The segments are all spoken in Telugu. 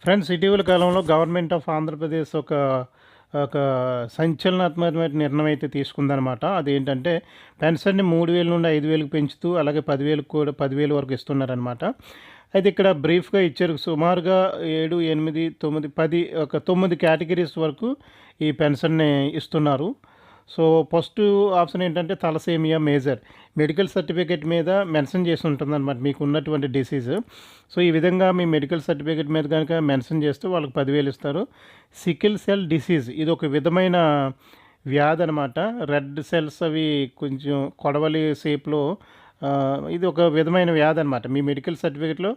ఫ్రెండ్స్, ఇటీవల కాలంలో గవర్నమెంట్ ఆఫ్ ఆంధ్రప్రదేశ్ ఒక ఒక సంచలనాత్మకమైన నిర్ణయం అయితే తీసుకుందనమాట. అదేంటంటే పెన్షన్ని 3000 నుండి 5000కి పెంచుతూ అలాగే 10,000 కూడా 10,000 వరకు ఇస్తున్నారనమాట. అయితే ఇక్కడ బ్రీఫ్గా ఇచ్చారు. సుమారుగా 7, 8, 9, 10 ఒక 9 కేటగిరీస్ వరకు ఈ పెన్షన్ని ఇస్తున్నారు. సో ఫస్ట్ ఆప్షన్ ఏంటంటే తలసేమియా మేజర్. మెడికల్ సర్టిఫికేట్ మీద మెన్షన్ చేసి ఉంటుందన్నమాట మీకు ఉన్నటువంటి డిసీజ్. సో ఈ విధంగా మీ మెడికల్ సర్టిఫికేట్ మీద కనుక మెన్షన్ చేస్తే వాళ్ళకి 10,000 ఇస్తారు. సికిల్ సెల్ డిసీజ్ ఇది ఒక విధమైన వ్యాధి అనమాట. రెడ్ సెల్స్ అవి కొంచెం కొడవలి షేప్లో, ఇది ఒక విధమైన వ్యాధి అనమాట. మీ మెడికల్ సర్టిఫికేట్లో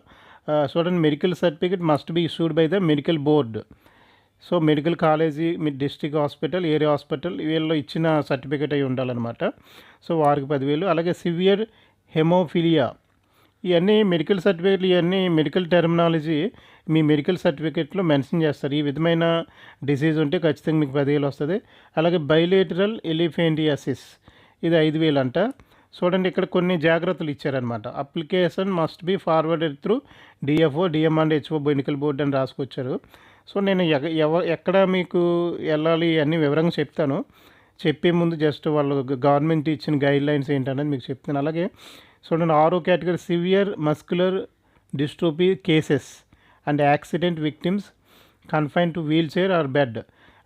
చూడండి, medical certificate must be issued by the medical board. So medical college, me district hospital, area hospital వీళ్ళు ఇచ్చిన సర్టిఫికేట్ అయి ఉండాలన్నమాట. సో వారికి 10,000. అలాగే సివియర్ హెమోఫిలియా, ఇవన్నీ మెడికల్ సర్టిఫికేట్లు, ఇవన్నీ మెడికల్ టెర్మినాలజీ మీ మెడికల్ సర్టిఫికేట్లో మెన్షన్ చేస్తారు. ఈ విధమైన డిసీజ్ ఉంటే ఖచ్చితంగా మీకు 10,000 వస్తుంది. అలాగే బైలేటరల్ ఎలిఫెంటియాసిస్ ఇది 5,000 అంట. చూడండి, ఇక్కడ కొన్ని జాగ్రత్తలు ఇచ్చారనమాట. Application must be forwarded through DFO, DM and HO medical board అని రాసుకొచ్చారు. సో నేను ఎక్కడ మీకు వెళ్ళాలి అన్ని వివరంగా చెప్తాను. చెప్పే ముందు జస్ట్ వాళ్ళు గవర్నమెంట్ ఇచ్చిన గైడ్ లైన్స్ ఏంటనేది మీకు చెప్తాను. అలాగే చూడండి, 6వ category severe muscular dystrophy cases and accident victims confine to wheel chair or bed.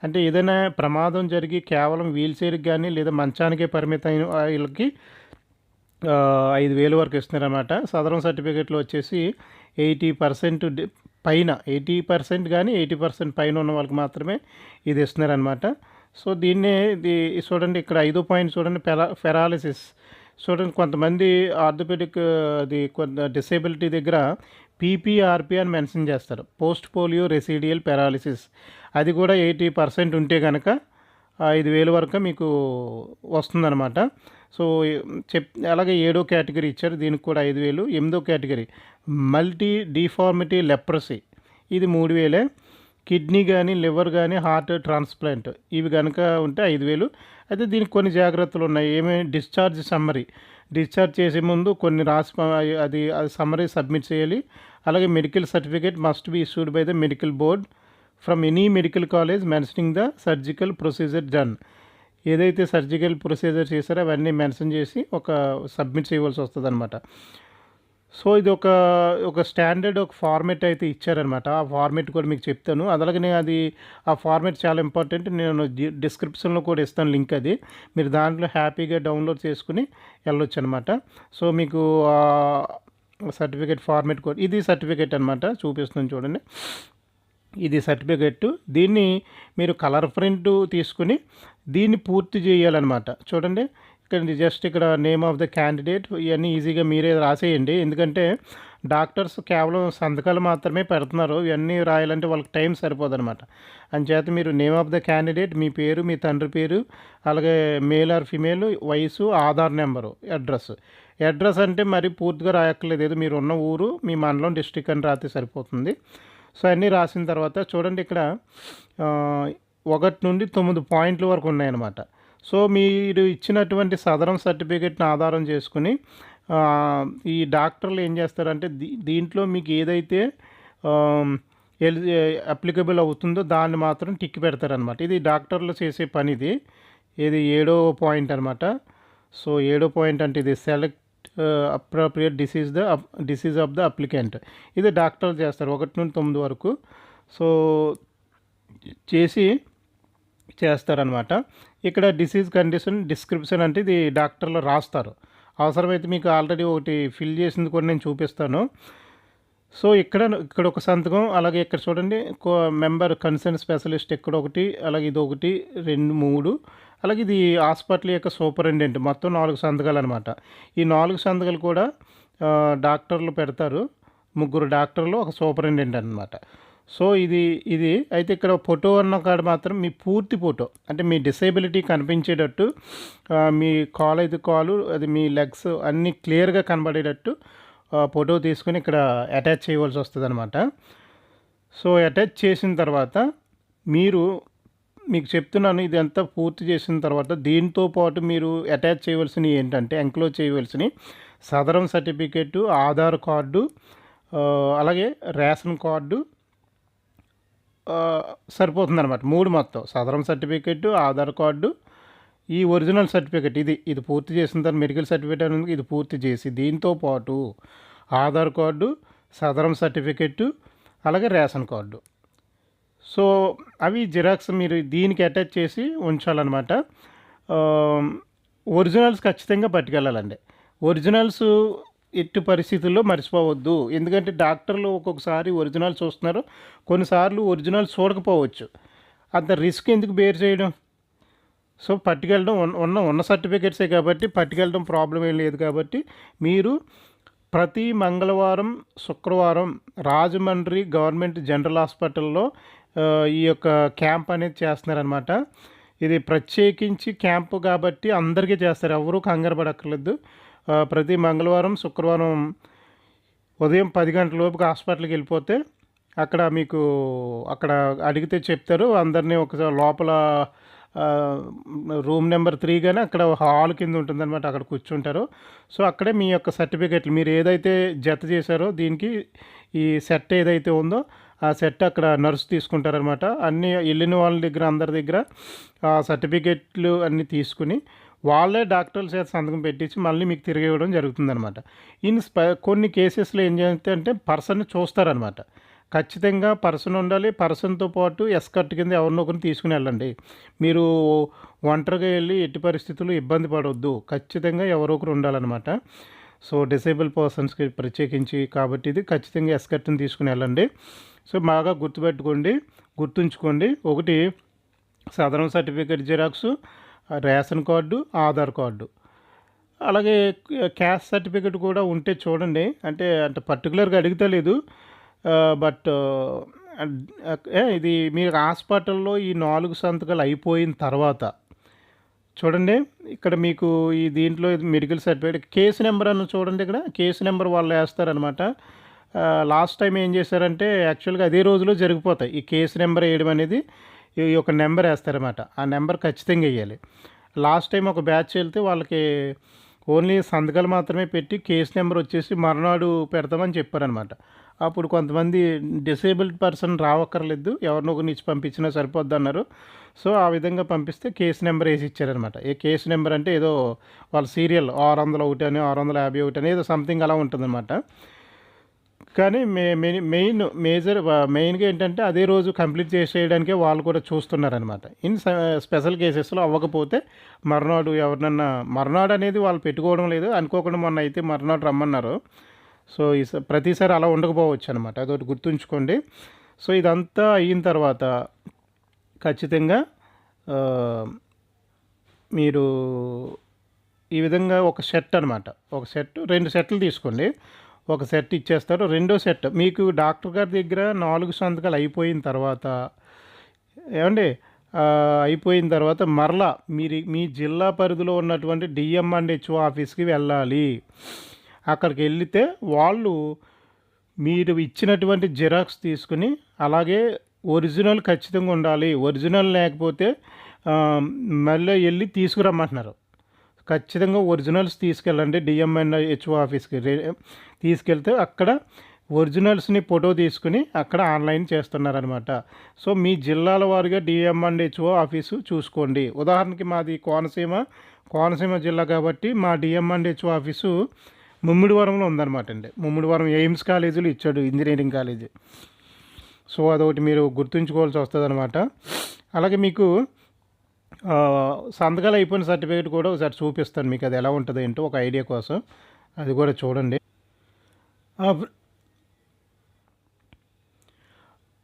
అంటే ఏదైనా ప్రమాదం జరిగి కేవలం వీల్ చైర్కి కానీ లేదా మంచానికే పరిమితమైన వీళ్ళకి 5,000 వరకు ఇస్తున్నారన్నమాట. సదరం సర్టిఫికేట్లో వచ్చేసి 80% పైన, 80% కానీ 80% పైన ఉన్న వాళ్ళకి మాత్రమే ఇది ఇస్తున్నారనమాట. సో ఇది చూడండి, ఇక్కడ 5వ పాయింట్ చూడండి, పెరాలిసిస్. చూడండి, కొంతమంది ఆర్థోపెడిక్ అది కొంత డిసేబిలిటీ దగ్గర పీపీఆర్పీ అని మెన్షన్ చేస్తారు. పోస్ట్ పోలియో రెసిడియల్ పెరాలిసిస్, అది కూడా 80% ఉంటే కనుక 5,000 వరకు మీకు వస్తుందన్నమాట. సో అలాగే 7వ కేటగిరీ ఇచ్చారు, దీనికి కూడా 5,000. 8వ కేటగిరీ మల్టీ డిఫార్మిటీ లెప్రసీ, ఇది 3,000. కిడ్నీ కానీ లివర్ కానీ హార్ట్ ట్రాన్స్ప్లాంట్ ఇవి కనుక ఉంటే 5,000. అయితే దీనికి కొన్ని జాగ్రత్తలు ఉన్నాయి. డిశ్చార్జ్ సమ్మరీ, డిశ్చార్జ్ చేసే ముందు కొన్ని అది సమ్మరీ సబ్మిట్ చేయాలి. అలాగే medical certificate must be issued by the medical board from any medical college mentioning the surgical procedure done. ఏదైతే సర్జికల్ ప్రొసీజర్ చేశారో అవన్నీ మెన్షన్ చేసి ఒక సబ్మిట్ చేయవలసి వస్తుంది అనమాట. సో ఇది ఒక స్టాండర్డ్ ఒక ఫార్మెట్ అయితే ఇచ్చారనమాట. ఆ ఫార్మెట్ కూడా మీకు చెప్తాను. అలాగే ఆ ఫార్మెట్ చాలా ఇంపార్టెంట్. నేను డిస్క్రిప్షన్లో కూడా ఇస్తాను లింక్. అది మీరు దాంట్లో హ్యాపీగా డౌన్లోడ్ చేసుకుని వెళ్ళొచ్చు అనమాట. సో మీకు సర్టిఫికేట్ ఫార్మెట్ కూడా, ఇది సర్టిఫికేట్ అనమాట, చూపిస్తాను చూడండి. ఇది సర్టిఫికెట్. దీన్ని మీరు కలర్ ప్రింట్ తీసుకుని దీన్ని పూర్తి చేయాలన్నమాట. చూడండి, ఇక్కడ నేమ్ ఆఫ్ ద క్యాండిడేట్ ఇవన్నీ ఈజీగా మీరే రాసేయండి. ఎందుకంటే డాక్టర్స్ కేవలం సంతకాలు మాత్రమే పెడుతున్నారు. ఇవన్నీ రాయాలంటే వాళ్ళకి టైం సరిపోదన్నమాట. అంచేత మీరు నేమ్ ఆఫ్ ద క్యాండిడేట్, మీ పేరు, మీ తండ్రి పేరు, అలాగే మేల్ ఆర్ ఫిమేల్, వయసు, ఆధార్ నెంబరు, అడ్రస్ అంటే మరి పూర్తిగా రాయక్కర్లేదు. ఏదో మీరు ఉన్న ఊరు, మీ మండలం, డిస్ట్రిక్ట్ అని రాస్తే సరిపోతుంది. సో అన్నీ రాసిన తర్వాత చూడండి, ఇక్కడ 1 నుండి 9 పాయింట్ల వరకు ఉన్నాయన్నమాట. సో మీరు ఇచ్చినటువంటి సదరం సర్టిఫికేట్ని ఆధారం చేసుకుని ఈ డాక్టర్లు ఏం చేస్తారంటే దీంట్లో మీకు ఏదైతే అప్లికబుల్ అవుతుందో దాన్ని మాత్రం టిక్ పెడతారనమాట. ఇది డాక్టర్లు చేసే పని. ఇది 7వ పాయింట్ అనమాట. సో 7వ పాయింట్ అంటే ఇది select appropriate disease of the applicant. ఇది డాక్టర్లు చేస్తారు 1 నుండి 9 వరకు. సో చేస్తారనమాట. ఇక్కడ డిసీజ్ కండిషన్ డిస్క్రిప్షన్ అంటే ఇది డాక్టర్లు రాస్తారు. అవసరమైతే మీకు ఆల్రెడీ ఒకటి ఫిల్ చేసింది కూడా నేను చూపిస్తాను. సో ఇక్కడ ఒక సంతకం, అలాగే ఇక్కడ చూడండి మెంబర్ కన్సర్న్ స్పెషలిస్ట్ ఇక్కడ ఒకటి, అలాగే ఇది 1, 2, 3, అలాగే ఇది హాస్పిటల్ యొక్క సూపరింటెండెంట్, మొత్తం 4 సంతకాలు అనమాట. ఈ 4 సంతకాలు కూడా డాక్టర్లు పెడతారు. 3 డాక్టర్లు, ఒక సూపరింటెండెంట్ అనమాట. సో ఇది అయితే ఇక్కడ ఫోటో అన్న కాడ మాత్రం మీ పూర్తి ఫోటో, అంటే మీ డిసేబిలిటీ కనిపించేటట్టు, మీ కాలు అయితే కాలు, అది మీ లెగ్స్ అన్నీ క్లియర్గా కనబడేటట్టు ఫోటో తీసుకుని ఇక్కడ అటాచ్ చేయవలసి వస్తుంది అనమాట. సో అటాచ్ చేసిన తర్వాత మీకు చెప్తున్నాను, ఇదంతా పూర్తి చేసిన తర్వాత దీంతో పాటు మీరు అటాచ్ చేయవలసినవి ఏంటంటే, ఎంక్లోజ్ చేయవలసినవి సదరం సర్టిఫికేటు, ఆధార్ కార్డు, అలాగే రేషన్ కార్డు, సరిపోతుందన్నమాట. 3 మొత్తం సదరం సర్టిఫికేట్, ఆధార్ కార్డు, ఈ ఒరిజినల్ సర్టిఫికేట్ ఇది పూర్తి చేసిన తర్వాత మెడికల్ సర్టిఫికేట్ అనేది ఇది పూర్తి చేసి దీంతో పాటు ఆధార్ కార్డు, సదరం సర్టిఫికేట్, అలాగే రేషన్ కార్డు. సో అవి జిరాక్స్ మీరు దీనికి అటాచ్ చేసి ఉంచాలన్నమాట. ఒరిజినల్స్ ఖచ్చితంగా పట్టుకెళ్ళాలండి. ఒరిజినల్స్ ఎట్టి పరిస్థితుల్లో మర్చిపోవద్దు. ఎందుకంటే డాక్టర్లు ఒక్కొక్కసారి ఒరిజినల్స్ చూస్తున్నారు, కొన్నిసార్లు ఒరిజినల్స్ చూడకపోవచ్చు. అంత రిస్క్ ఎందుకు బేర్ చేయడం? సో పట్టుకెళ్ళడం ఉన్న సర్టిఫికేట్సే కాబట్టి పట్టుకెళ్ళడం ప్రాబ్లం ఏం లేదు. కాబట్టి మీరు ప్రతి మంగళవారం, శుక్రవారం రాజమండ్రి గవర్నమెంట్ జనరల్ హాస్పిటల్లో ఈ యొక్క క్యాంప్ అనేది చేస్తున్నారనమాట. ఇది ప్రత్యేకించి క్యాంపు కాబట్టి అందరికీ చేస్తారు, ఎవరూ కంగారు పడక్కర్లేదు. ప్రతి మంగళవారం, శుక్రవారం ఉదయం 10 గంటల లోపుకి హాస్పిటల్కి వెళ్ళిపోతే అక్కడ అడిగితే చెప్తారు. అందరినీ ఒకసారి లోపల రూమ్ నెంబర్ 3 కానీ అక్కడ హాల్ కింద ఉంటుందన్నమాట, అక్కడ కూర్చుంటారు. సో అక్కడే మీ యొక్క సర్టిఫికేట్లు మీరు ఏదైతే జత చేశారో దీనికి ఈ సెట్ ఏదైతే ఉందో ఆ సెట్ అక్కడ నర్సు తీసుకుంటారనమాట. అన్నీ వెళ్ళిన వాళ్ళ దగ్గర అందరి దగ్గర ఆ సర్టిఫికేట్లు అన్నీ తీసుకుని వాళ్ళే డాక్టర్ల చేత సంతకం పెట్టించి మళ్ళీ మీకు తిరిగి ఇవ్వడం జరుగుతుందనమాట. కొన్ని కేసెస్లో ఏం చేస్తారంటే పర్సన్ చూస్తారనమాట. ఖచ్చితంగా పర్సన్ ఉండాలి. పర్సన్తో పాటు ఎస్కర్ట్ కింద ఎవరినో ఒకరిని తీసుకుని వెళ్ళండి. మీరు ఒంటరిగా వెళ్ళి ఎట్టి పరిస్థితుల్లో ఇబ్బంది పడవద్దు. ఖచ్చితంగా ఎవరో ఒకరు ఉండాలన్నమాట. సో డిసేబుల్ పర్సన్స్కి ప్రత్యేకించి కాబట్టి ఇది ఖచ్చితంగా ఎస్కర్ట్ని తీసుకుని వెళ్ళండి. సో బాగా గుర్తుంచుకోండి. ఒకటి Sadarem certificate xerox, ration card, Aadhaar card, అలాగే క్యాస్ట్ సర్టిఫికేట్ కూడా ఉంటే చూడండి. అంటే పర్టికులర్గా అడుగుతా లేదు, బట్ ఇది మీరు హాస్పిటల్లో ఈ 4 సంతకాలు అయిపోయిన తర్వాత చూడండి. ఇక్కడ మీకు ఈ దీంట్లో మెడికల్ సర్టిఫికేట్ కేసు నెంబర్ అని చూడండి. ఇక్కడ కేసు నెంబర్ వాళ్ళు వేస్తారనమాట. లాస్ట్ టైం ఏం చేశారంటే యాక్చువల్గా అదే రోజులో జరిగిపోతాయి. ఈ కేసు నెంబర్ వేయడం అనేది ఈ ఒక నెంబర్ వేస్తారన్నమాట. ఆ నెంబర్ ఖచ్చితంగా వేయాలి. లాస్ట్ టైం ఒక బ్యాచ్ వెళ్తే వాళ్ళకి ఓన్లీ సంతకాలు మాత్రమే పెట్టి కేసు నెంబర్ వచ్చేసి మర్నాడు పెడతామని చెప్పారనమాట. అప్పుడు కొంతమంది డిసేబుల్డ్ పర్సన్ రావక్కర్లేదు, ఎవరినో ఒకరిని ఇచ్చి పంపించినా సరిపోద్ది అన్నారు. సో ఆ విధంగా పంపిస్తే కేసు నెంబర్ వేసి ఇచ్చారనమాట. ఏ కేసు నెంబర్ అంటే ఏదో వాళ్ళ సీరియల్ 601 అని 651 అని ఏదో సంథింగ్ అలా ఉంటుందన్నమాట. కానీ మెయిన్గా ఏంటంటే అదే రోజు కంప్లీట్ చేసేయడానికే వాళ్ళు కూడా చూస్తున్నారనమాట. స్పెషల్ కేసెస్లో అవ్వకపోతే మర్నాడు ఎవరినన్నా మర్నాడు అనేది వాళ్ళు పెట్టుకోవడం లేదు. అనుకోకుండా మొన్న అయితే మర్నాడు రమ్మన్నారు. సో ప్రతిసారి అలా ఉండకపోవచ్చు అనమాట. అదొకటి గుర్తుంచుకోండి. సో ఇదంతా అయిన తర్వాత ఖచ్చితంగా మీరు ఈ విధంగా ఒక సెట్ అనమాట, ఒక సెట్ 2 సెట్లు తీసుకోండి. ఒక సెట్ ఇచ్చేస్తారు. రెండో సెట్ మీకు డాక్టర్ గారి దగ్గర 4 సంతకాలు అయిపోయిన తర్వాత అయిపోయిన తర్వాత మరలా మీ జిల్లా పరిధిలో ఉన్నటువంటి డిఎం అండ్ హెచ్ఓ ఆఫీస్కి వెళ్ళాలి. అక్కడికి వెళితే వాళ్ళు మీరు ఇచ్చినటువంటి జిరాక్స్ తీసుకుని అలాగే ఒరిజినల్ ఖచ్చితంగా ఉండాలి. ఒరిజినల్ లేకపోతే మళ్ళీ వెళ్ళి తీసుకురమ్మంటున్నారు. ఖచ్చితంగా ఒరిజినల్స్ తీసుకెళ్ళండి. డిఎం అండ్ హెచ్ఓ ఆఫీస్కి తీసుకెళ్తే అక్కడ ఒరిజినల్స్ని ఫోటో తీసుకుని అక్కడ ఆన్లైన్ చేస్తున్నారనమాట. సో మీ జిల్లాల వారిగా డిఎం అండ్ హెచ్ఓ ఆఫీసు చూసుకోండి. ఉదాహరణకి మాది కోనసీమ జిల్లా కాబట్టి మా డిఎం అండ్ హెచ్ఓ ఆఫీసు ముమ్మిడివరంలో ఉందన్నమాట అండి. ముమ్మిడివరం ఎయిమ్స్ కాలేజీలో ఇచ్చాడు, ఇంజనీరింగ్ కాలేజీ. సో అదొకటి మీరు గుర్తుంచుకోవాల్సి వస్తుంది అనమాట. అలాగే మీకు సంతకాలు అయిపోయిన సర్టిఫికేట్ కూడా ఒకసారి చూపిస్తాను మీకు, అది ఎలా ఉంటుంది ఏంటో ఒక ఐడియా కోసం. అది కూడా చూడండి.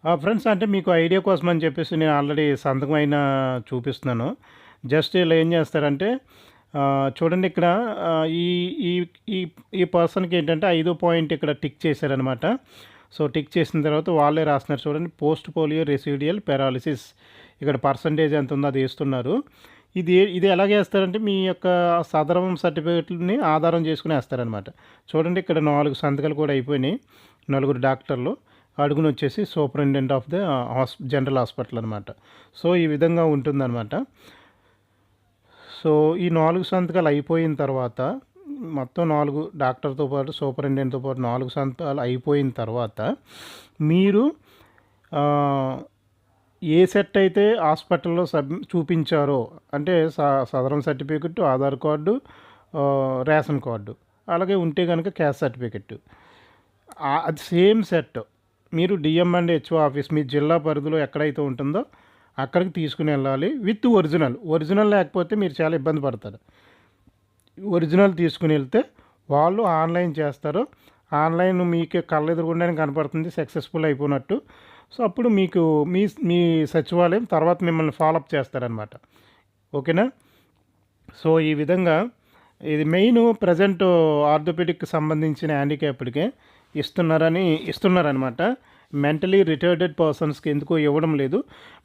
ఫ్రెండ్స్, అంటే మీకు ఐడియా కోసం అని చెప్పేసి నేను ఆల్రెడీ సంతకం అయినా చూపిస్తున్నాను. జస్ట్ ఇలా ఏం చేస్తారంటే చూడండి, ఇక్కడ ఈ పర్సన్కి ఏంటంటే 5వ పాయింట్ ఇక్కడ టిక్ చేశారనమాట. సో టిక్ చేసిన తర్వాత వాళ్ళే రాస్తున్నారు చూడండి, పోస్ట్ పోలియో రెసిడ్యుయల్ పారాలిసిస్. ఇక్కడ పర్సంటేజ్ ఎంత ఉందో అది వేస్తున్నారు. ఇది ఎలాగ వేస్తారంటే మీ యొక్క సదరం సర్టిఫికేట్ని ఆధారం చేసుకుని వేస్తారనమాట. చూడండి, ఇక్కడ 4 సంతకాలు కూడా అయిపోయినాయి. 4 డాక్టర్లు, అడుగును వచ్చేసి superintendent of the general hospital అనమాట. సో ఈ విధంగా ఉంటుందన్నమాట. సో ఈ 4 సంతకాలు అయిపోయిన తర్వాత మొత్తం 4 డాక్టర్తో పాటు సూపరింటెండెంట్తో పాటు 4 సంతకాలు అయిపోయిన తర్వాత మీరు ఏ సెట్ అయితే హాస్పిటల్లో చూపించారో అంటే Sadarem certificate, Aadhaar card, ration card, అలాగే ఉంటే కనుక క్యాస్ట్ సర్టిఫికెట్, అది సేమ్ సెట్ మీరు డిఎం అండ్ హెచ్ఓ ఆఫీస్ మీ జిల్లా పరిధిలో ఎక్కడైతే ఉంటుందో అక్కడికి తీసుకుని వెళ్ళాలి విత్ ఒరిజినల్ లేకపోతే మీరు చాలా ఇబ్బంది పడతారు. ఒరిజినల్ తీసుకుని వెళ్తే వాళ్ళు ఆన్లైన్ చేస్తారు. ఆన్లైన్ మీకు కళ్ళ ఎదురుగుండానే కనపడుతుంది సక్సెస్ఫుల్ అయిపోయినట్టు. సో అప్పుడు మీకు మీ సచివాలయం తర్వాత మిమ్మల్ని ఫాలోఅప్ చేస్తారనమాట. ఓకేనా? సో ఈ విధంగా ఇది మెయిన్ ప్రజెంట్ ఆర్థోపెడిక్కి సంబంధించిన హ్యాండిక్యాప్డ్కే ఇస్తున్నారనమాట. మెంటలీ రిటార్డెడ్ పర్సన్స్కి ఎందుకో ఇవ్వడం లేదు.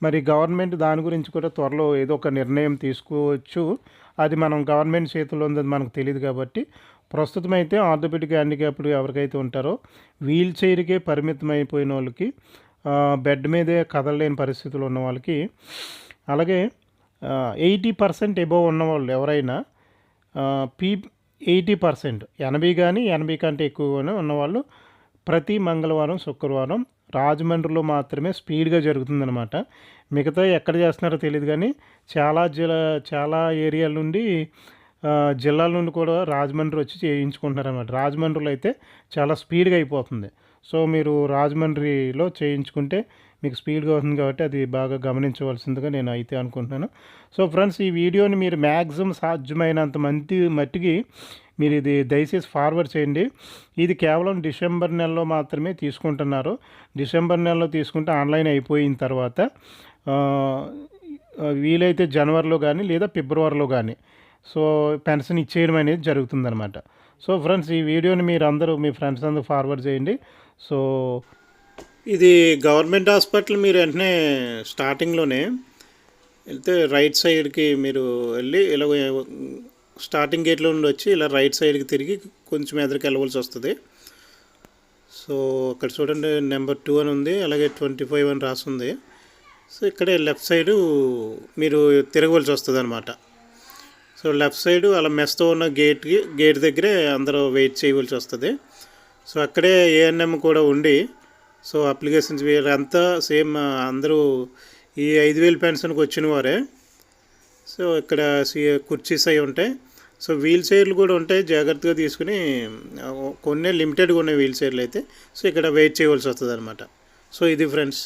మరి గవర్నమెంట్ దాని గురించి కూడా త్వరలో ఏదో ఒక నిర్ణయం తీసుకోవచ్చు. అది మనం గవర్నమెంట్ చేతుల్లో ఉందని మనకు తెలియదు కాబట్టి ప్రస్తుతం అయితే ఆర్థోపెడిక్ హ్యాండిక్యాప్డ్ ఎవరికైతే ఉంటారో వీల్ చైర్కే పరిమితం అయిపోయిన వాళ్ళకి, బెడ్ మీదే కదలలేని పరిస్థితులు ఉన్న వాళ్ళకి, అలాగే 80% ఎబోవ్ ఉన్నవాళ్ళు ఎవరైనా 80% 80 కానీ 80 కంటే ఎక్కువగానే ఉన్నవాళ్ళు ప్రతి మంగళవారం, శుక్రవారం రాజమండ్రిలో మాత్రమే స్పీడ్గా జరుగుతుందన్నమాట. మిగతా ఎక్కడ చేస్తున్నారో తెలియదు కానీ చాలా ఏరియాల నుండి జిల్లాల నుండి కూడా రాజమండ్రి వచ్చి చేయించుకుంటున్నారన్నమాట. రాజమండ్రిలో అయితే చాలా స్పీడ్గా అయిపోతుంది. సో మీరు రాజమండ్రిలో చేయించుకుంటే మీకు స్పీడ్గా అవుతుంది కాబట్టి అది బాగా గమనించవలసిందిగా నేను అయితే అనుకుంటున్నాను. సో ఫ్రెండ్స్, ఈ వీడియోని మీరు మ్యాక్సిమం సాధ్యమైనంత మట్టికి మీరు ఇది దయచేసి ఫార్వర్డ్ చేయండి. ఇది కేవలం డిసెంబర్ నెలలో మాత్రమే తీసుకుంటున్నారు. డిసెంబర్ నెలలో తీసుకుంటే ఆన్లైన్ అయిపోయిన తర్వాత వీలైతే జనవరిలో కానీ లేదా ఫిబ్రవరిలో కానీ సో పెన్షన్ ఇచ్చేయడం అనేది జరుగుతుందన్నమాట. సో ఫ్రెండ్స్, ఈ వీడియోని మీరు అందరూ మీ ఫ్రెండ్స్ అందరూ ఫార్వర్డ్ చేయండి. సో ఇది గవర్నమెంట్ హాస్పిటల్. మీరు వెంటనే స్టార్టింగ్లోనే వెళ్తే రైట్ సైడ్కి మీరు వెళ్ళి ఇలా స్టార్టింగ్ గేట్లో నుండి వచ్చి ఇలా రైట్ సైడ్కి తిరిగి కొంచెం ఎదురుకి వెళ్ళవలసి వస్తుంది. సో అక్కడ చూడండి నెంబర్ 2 అని ఉంది, అలాగే 25 అని రాస్తుంది. సో ఇక్కడే లెఫ్ట్ సైడు మీరు తిరగవలసి వస్తుంది అనమాట. సో లెఫ్ట్ సైడు అలా మెస్తో ఉన్న గేట్ దగ్గరే అందరూ వెయిట్ చేయవలసి వస్తుంది. సో అక్కడే ఏఎన్ఎం కూడా ఉండి సో అప్లికేషన్స్ వీరంతా సేమ్ అందరూ ఈ 5,000 పెన్షన్కి వచ్చిన వారే. సో ఇక్కడ కుర్చీస్ అవి ఉంటాయి. సో వీల్ చైర్లు కూడా ఉంటాయి, జాగ్రత్తగా తీసుకుని కొన్ని లిమిటెడ్గా ఉన్నాయి వీల్ చైర్లు అయితే. సో ఇక్కడ వెయిట్ చేయవలసి వస్తుంది అనమాట. సో ఇది ఫ్రెండ్స్.